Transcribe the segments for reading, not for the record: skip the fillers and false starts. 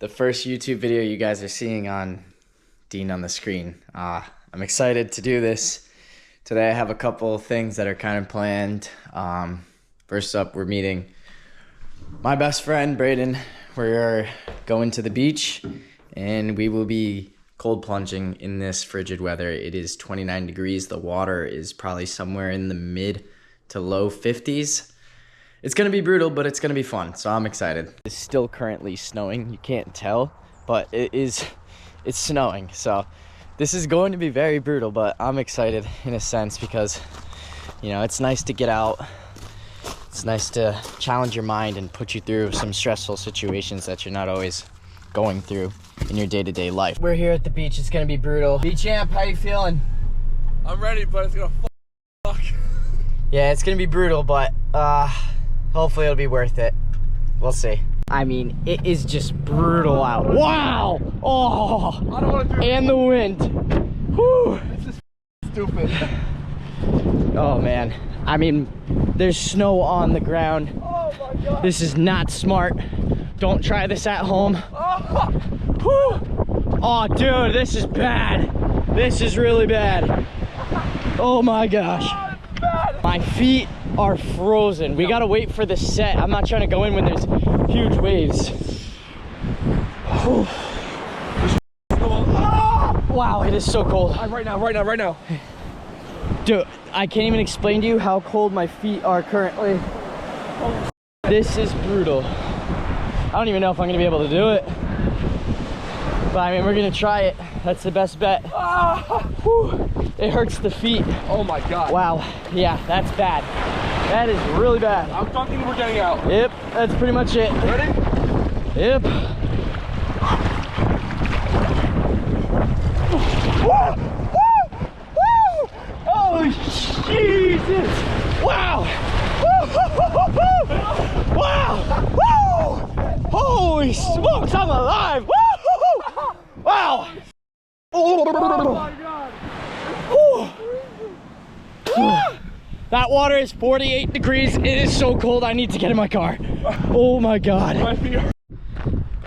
the first YouTube video you guys are seeing on Dean on the screen. I'm excited to do this. Today I have a couple things that are kind of planned. First up, we're meeting my best friend, Braden. We're going to the beach and we will be cold plunging in this frigid weather. It is 29 degrees. The water is probably somewhere in the mid to low 50s. It's gonna be brutal, but it's gonna be fun, so I'm excited. It's still currently snowing. You can't tell, but it's snowing. So this is going to be very brutal, but I'm excited in a sense because, you know, it's nice to get out. It's nice to challenge your mind and put you through some stressful situations that you're not always going through in your day-to-day life. We're here at the beach. It's gonna be brutal. Beach Amp, how you feeling? I'm ready, but it's gonna fuck. Yeah, it's gonna be brutal, but hopefully it'll be worth it. We'll see. I mean, it is just brutal out. Wow! Oh! I don't want to do and the wind. Whew! This is stupid. Oh man. I mean, there's snow on the ground. Oh my god. This is not smart. Don't try this at home. Whew. Oh dude, this is bad. This is really bad. Oh my gosh. Oh, it's bad. My feet are frozen. We gotta wait for the set. I'm not trying to go in when there's huge waves. Whew. Wow, it is so cold. Right now. Dude, I can't even explain to you how cold my feet are currently. This is brutal. I don't even know if I'm gonna be able to do it. But I mean, we're gonna try it. That's the best bet. Whew. It hurts the feet. Oh my god. Wow, yeah, that's bad. That is really bad. I'm thinking we're getting out. Yep, that's pretty much it. Ready? Yep. Oh, Jesus! Wow! Wow! Woo! Holy smokes, I'm alive! Woo! Wow! Oh my god. That water is 48 degrees. It is so cold. I need to get in my car. Oh my god. My feet are...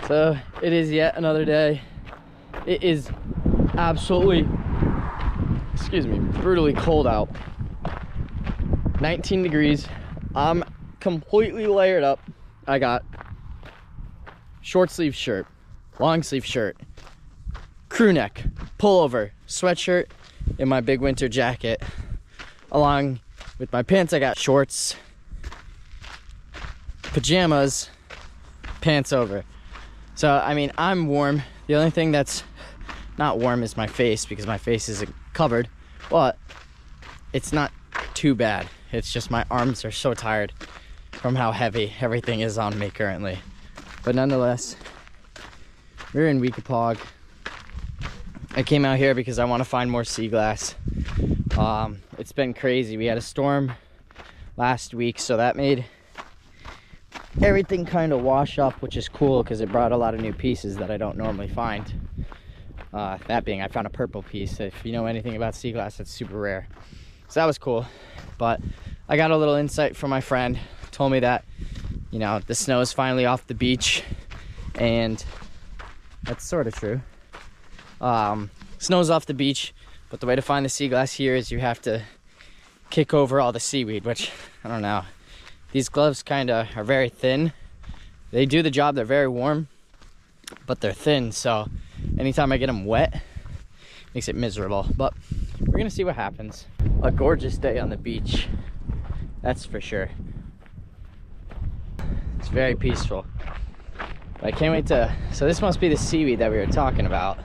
So it is yet another day. It is absolutely, excuse me, brutally cold out. 19 degrees. I'm completely layered up. I got short sleeve shirt, long sleeve shirt, crew neck, pullover, sweatshirt, and my big winter jacket. Along with my pants, I got shorts, pajamas, pants over. So, I mean, I'm warm. The only thing that's not warm is my face because my face isn't covered, but it's not too bad. It's just my arms are so tired from how heavy everything is on me currently. But nonetheless, we're in Weekapaug. I came out here because I want to find more sea glass. It's been crazy. We had a storm last week, so that made everything kind of wash up, which is cool because it brought a lot of new pieces that I don't normally find. That being, I found a purple piece. If you know anything about sea glass, that's super rare. So that was cool. But I got a little insight from my friend. Told me that, you know, the snow is finally off the beach, and that's sort of true. Snow's off the beach, but the way to find the sea glass here is you have to kick over all the seaweed, which, I don't know. These gloves kind of are very thin. They do the job, they're very warm, but they're thin, so anytime I get them wet, makes it miserable. But we're gonna see what happens. A gorgeous day on the beach, that's for sure. It's very peaceful. But I can't wait to, so this must be the seaweed that we were talking about.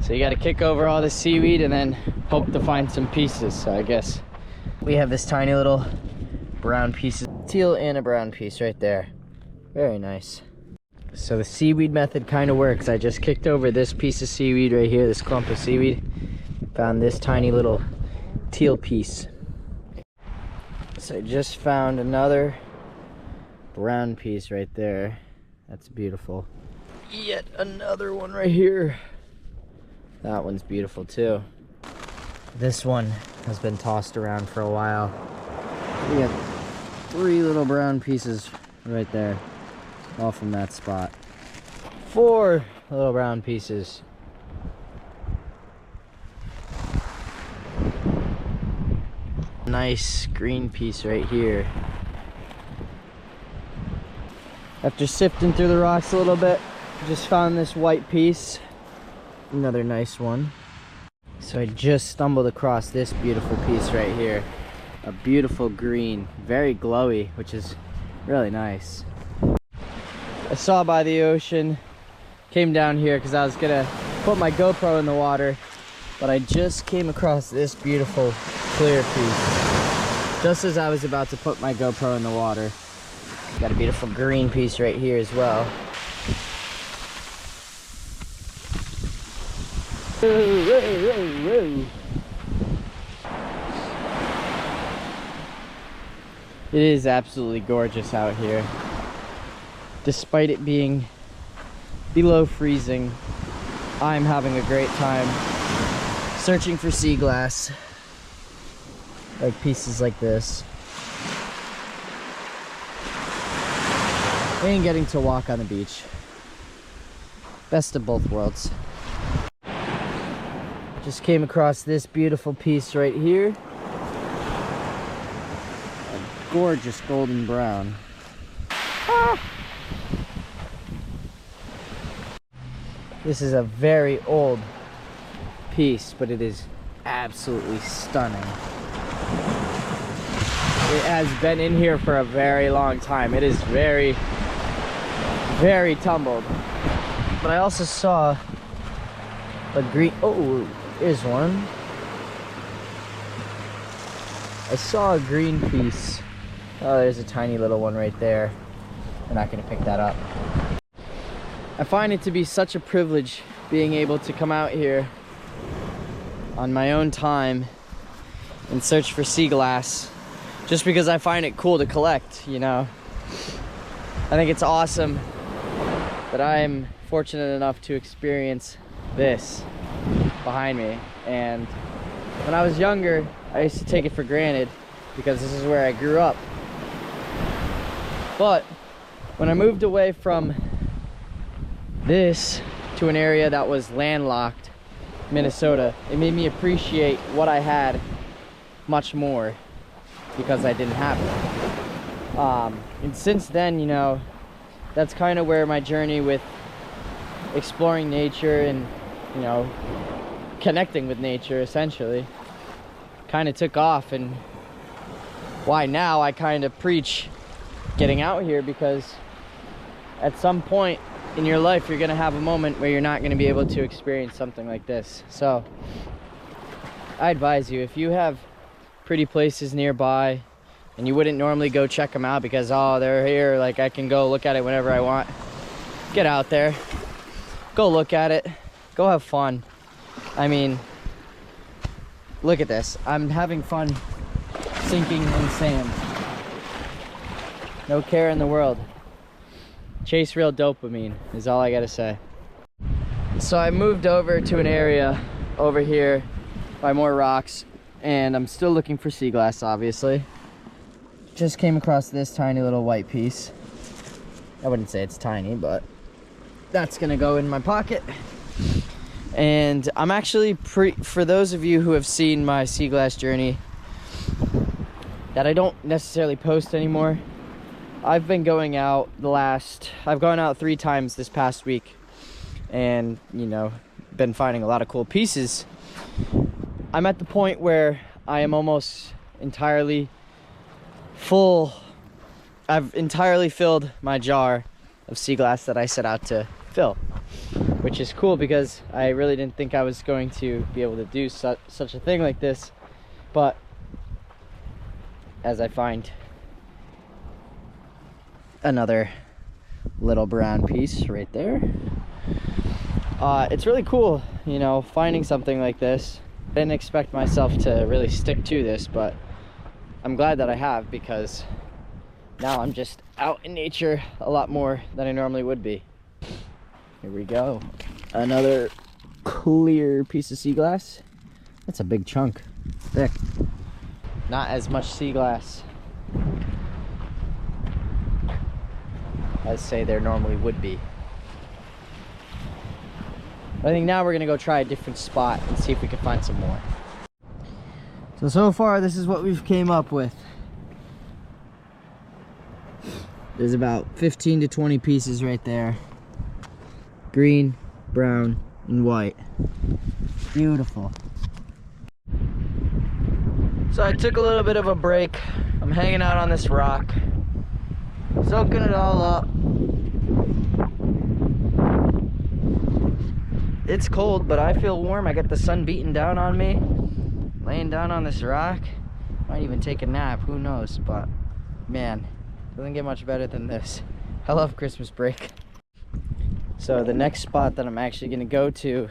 So you gotta kick over all the seaweed and then hope to find some pieces. So I guess we have this tiny little brown piece, teal and a brown piece right there. Very nice. So the seaweed method kind of works. I just kicked over this piece of seaweed right here, this clump of seaweed. Found this tiny little teal piece. So I just found another brown piece right there. That's beautiful. Yet another one right here. That one's beautiful too. This one has been tossed around for a while. We got 3 little brown pieces right there, all from that spot. 4 little brown pieces. Nice green piece right here. After sifting through the rocks a little bit, just found this white piece. Another nice one. So I just stumbled across this beautiful piece right here. A beautiful green, very glowy, which is really nice. I saw by the ocean, came down here because I was gonna put my GoPro in the water, but I just came across this beautiful clear piece just as I was about to put my GoPro in the water. Got a beautiful green piece right here as well. Whoa, whoa, whoa, whoa. It is absolutely gorgeous out here. Despite it being below freezing, I'm having a great time searching for sea glass, like pieces like this, and getting to walk on the beach. Best of both worlds. Just came across this beautiful piece right here. A gorgeous golden brown. Ah! This is a very old piece, but it is absolutely stunning. It has been in here for a very long time. It is very, very tumbled. But I also saw a green, oh, here's one. I saw a green piece. Oh, there's a tiny little one right there. We're not gonna pick that up. I find it to be such a privilege being able to come out here on my own time and search for sea glass, just because I find it cool to collect, you know. I think it's awesome that I'm fortunate enough to experience this behind me. And when I was younger, I used to take it for granted because this is where I grew up. But when I moved away from this to an area that was landlocked, Minnesota, it made me appreciate what I had much more because I didn't have it. And since then, you know, that's kind of where my journey with exploring nature and, you know, connecting with nature essentially kind of took off, and why now I kind of preach getting out here, because at some point in your life you're gonna have a moment where you're not gonna be able to experience something like this. So I advise you, if you have pretty places nearby and you wouldn't normally go check them out because, oh, they're here, like I can go look at it whenever I want, get out there, go look at it, go have fun. I mean, look at this. I'm having fun sinking in sand. No care in the world. Chase real dopamine is all I gotta say. So I moved over to an area over here by more rocks, and I'm still looking for sea glass, obviously. Just came across this tiny little white piece. I wouldn't say it's tiny, but that's gonna go in my pocket. And I'm actually for those of you who have seen my sea glass journey that I don't necessarily post anymore, I've been going out I've gone out 3 times this past week, and, you know, been finding a lot of cool pieces. I'm at the point where I am almost entirely full. I've entirely filled my jar of sea glass that I set out to fill, which is cool because I really didn't think I was going to be able to do such a thing like this. But as I find another little brown piece right there, it's really cool, you know, finding something like this. I didn't expect myself to really stick to this, but I'm glad that I have, because now I'm just out in nature a lot more than I normally would be. Here we go. Another clear piece of sea glass. That's a big chunk. Thick. Not as much sea glass as, say, there normally would be. I think now we're gonna go try a different spot and see if we can find some more. So far this is what we've came up with. There's about 15 to 20 pieces right there. Green, brown, and white. Beautiful. So I took a little bit of a break. I'm hanging out on this rock, soaking it all up. It's cold, but I feel warm. I got the sun beating down on me. Laying down on this rock. Might even take a nap, who knows, but man, doesn't get much better than this. I love Christmas break. So the next spot that I'm actually gonna go to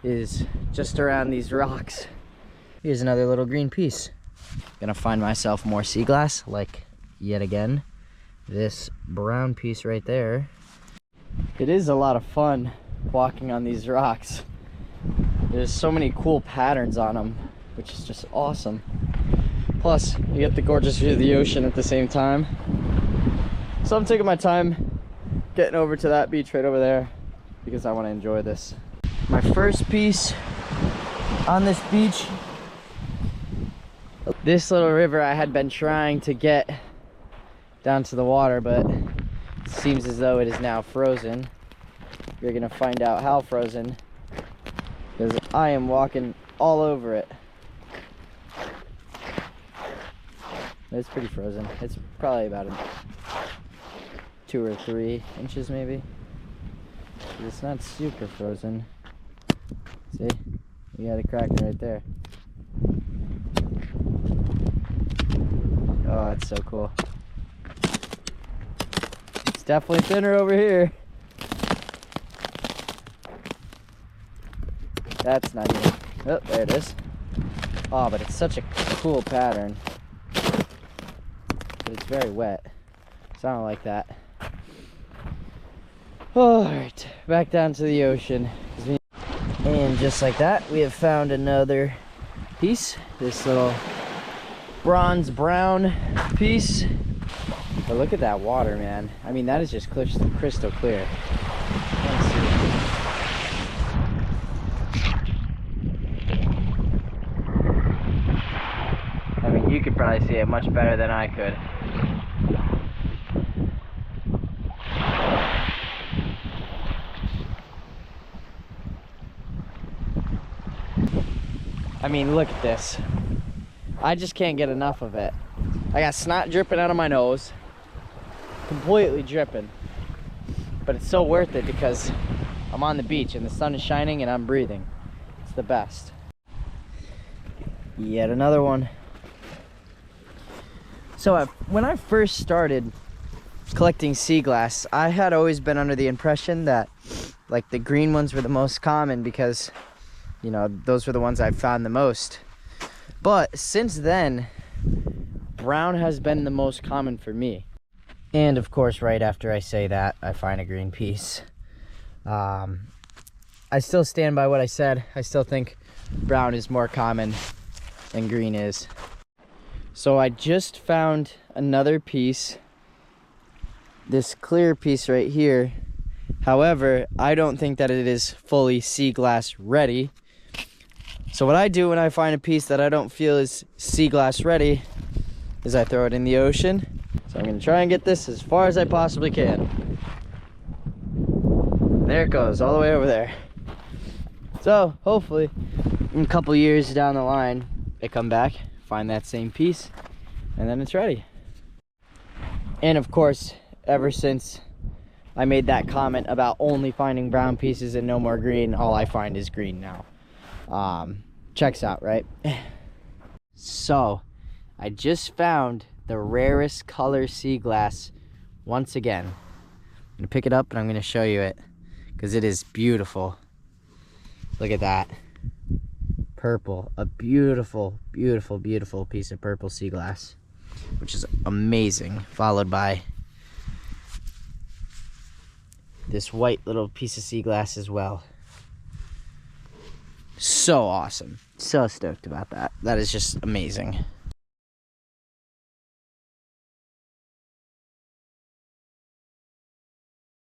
is just around these rocks. Here's another little green piece. Gonna find myself more sea glass, like yet again. This brown piece right there. It is a lot of fun walking on these rocks. There's so many cool patterns on them, which is just awesome. Plus, you get the gorgeous view of the ocean at the same time. So I'm taking my time getting over to that beach right over there because I want to enjoy this. My first piece on this beach. This little river I had been trying to get down to the water, but it seems as though it is now frozen. You're gonna find out how frozen, because I am walking all over it. It's pretty frozen. It's probably about 2 or 3 inches maybe. But it's not super frozen. See? You got a crack right there. Oh, that's so cool. It's definitely thinner over here. That's not even. Oh, there it is. Oh, but it's such a cool pattern. But it's very wet. So I don't like that. Alright, back down to the ocean. And just like that, we have found another piece. This little bronze brown piece. But look at that water, man. I mean, that is just crystal clear. Let's see. I mean, you could probably see it much better than I could. I mean, look at this. I just can't get enough of it. I got snot dripping out of my nose. Completely dripping. But it's so worth it because I'm on the beach and the sun is shining and I'm breathing. It's the best. Yet another one. So when I first started collecting sea glass, I had always been under the impression that like the green ones were the most common because, you know, those were the ones I found the most. But since then, brown has been the most common for me. And of course, right after I say that, I find a green piece. I still stand by what I said. I still think brown is more common than green is. So I just found another piece, this clear piece right here. However, I don't think that it is fully sea glass ready. So what I do when I find a piece that I don't feel is sea glass ready is I throw it in the ocean. So I'm gonna try and get this as far as I possibly can. There it goes, all the way over there. So hopefully in a couple years down the line, I come back, find that same piece, and then it's ready. And of course, ever since I made that comment about only finding brown pieces and no more green, all I find is green now. Checks out, right? So I just found the rarest color sea glass once again. I'm gonna pick it up and I'm gonna show you it because it is beautiful. Look at that. Purple, a beautiful, beautiful, beautiful piece of purple sea glass, which is amazing, followed by this white little piece of sea glass as well. So awesome. So stoked about that. That is just amazing.